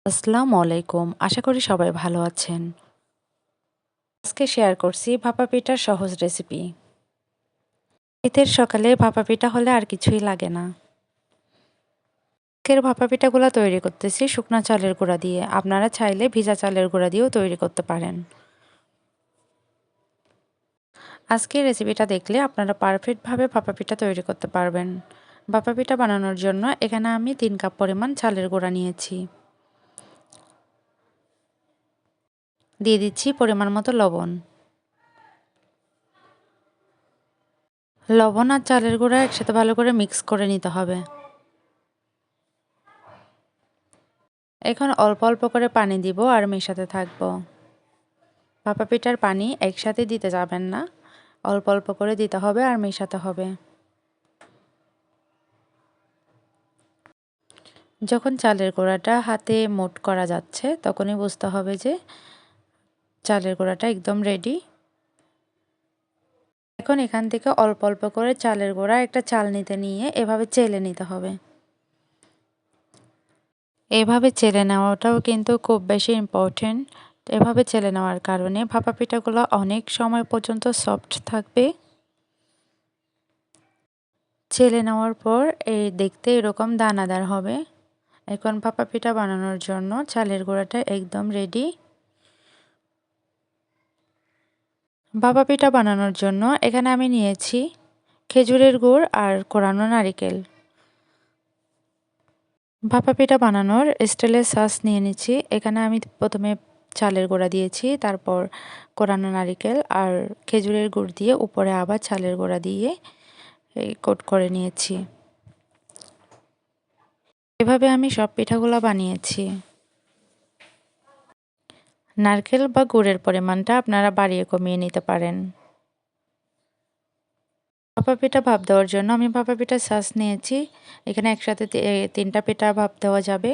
আসসালামু আলাইকুম। আশা করি সবাই ভালো আছেন। আজকে শেয়ার করছি ভাপা পিঠার সহজ রেসিপি। শীতের সকালে ভাপা পিঠা হলে আর কিছুই লাগে না। আজকের ভাপা পিঠাগুলো তৈরি করতেছি শুকনা চালের গুঁড়া দিয়ে। আপনারা চাইলে ভিজা চালের গুঁড়া দিয়েও তৈরি করতে পারেন। আজকের রেসিপিটা দেখলে আপনারা পারফেক্টভাবে ভাপা পিঠা তৈরি করতে পারবেন। ভাপা পিঠা বানানোর জন্য এখানে আমি 3 কাপ পরিমাণ চালের গুঁড়া নিয়েছি। দিয়ে দিচ্ছি পরিমাণ মতো লবণ। লবণ আর চালের গুঁড়া একসাথে ভালো করে মিক্স করে নিতে হবে। এখন অল্প অল্প করে পানি দিব আর মেশাতে থাকবো। ভাপা পিঠার পানি একসাথে দিতে যাবেন না, অল্প অল্প করে দিতে হবে আর মেশাতে হবে। যখন চালের গুঁড়াটা হাতে মুঠ করা যাচ্ছে তখনই বুঝতে হবে যে চালের গুঁড়াটা একদম রেডি। এখন এখান থেকে অল্প অল্প করে চালের গুঁড়া একটা চালনিতে নিয়ে এভাবে চেলে নিতে হবে। এভাবে চেলে নেওয়াটাও কিন্তু খুব বেশি ইম্পর্টেন্ট। এভাবে চেলে নেওয়ার কারণে ভাপা পিঠাগুলো অনেক সময় পর্যন্ত সফট থাকবে। চেলে নেওয়ার পর দেখতে এরকম দানাদার হবে। এখন ভাপা পিঠা বানানোর জন্য চালের গুঁড়াটা একদম রেডি। ভাপা পিঠা বানানোর জন্য এখানে আমি নিয়েছি খেজুরের গুড় আর কোরানো নারিকেল। ভাপা পিঠা বানানোর স্টিলের সস নিয়ে নিচ্ছি। এখানে আমি প্রথমে চালের গুঁড়া দিয়েছি, তারপর কোরানো নারিকেল আর খেজুরের গুড় দিয়ে উপরে আবার চালের গুঁড়া দিয়ে কোট করে নিয়েছি। এভাবে আমি সব পিঠাগুলো বানিয়েছি। নারকেল বা গুড়ের পরিমাণটা আপনারা বাড়িয়ে কমিয়ে নিতে পারেন। ভাপা পিঠা ভাপ দেওয়ার জন্য আমি ভাপা পিঠার সস নিয়েছি। এখানে একসাথে 3টা পিঠা ভাপ দেওয়া যাবে।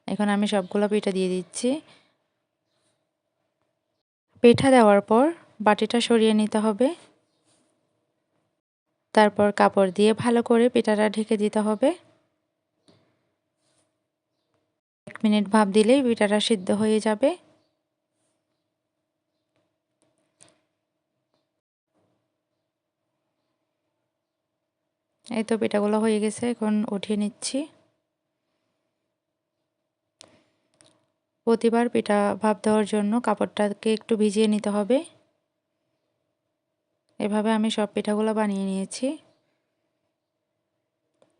এখন আমি সবগুলো পিঠা দিয়ে দিচ্ছি। পিঠা দেওয়ার পর বাটিটা সরিয়ে নিতে হবে। তারপর কাপড় দিয়ে ভালো করে পিঠাটা ঢেকে দিতে হবে। 1 মিনিট ভাপ দিলেই পিঠাটা সিদ্ধ হয়ে যাবে। এই তো পিঠাগুলো হয়ে গেছে, এখন উঠিয়ে নিচ্ছি। প্রতিবার পিঠা ভাপ দেওয়ার জন্য কাপড়টাকে একটু ভিজিয়ে নিতে হবে। এভাবে আমি সব পিঠাগুলো বানিয়ে নিয়েছি।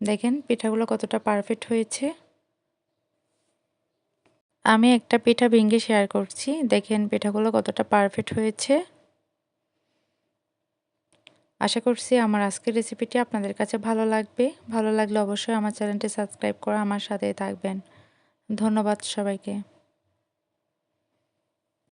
দেখেন পিঠাগুলো কতটা পারফেক্ট হয়েছে। আমি একটা পিঠা ভেঙে শেয়ার করছি। দেখেন পিঠাগুলো কতটা পারফেক্ট হয়েছে। আশা করছি আমার আজকের রেসিপিটি আপনাদের কাছে ভালো লাগবে। ভালো লাগলে অবশ্যই আমার চ্যানেলটি সাবস্ক্রাইব করে আমার সাথেই থাকবেন। ধন্যবাদ সবাইকে।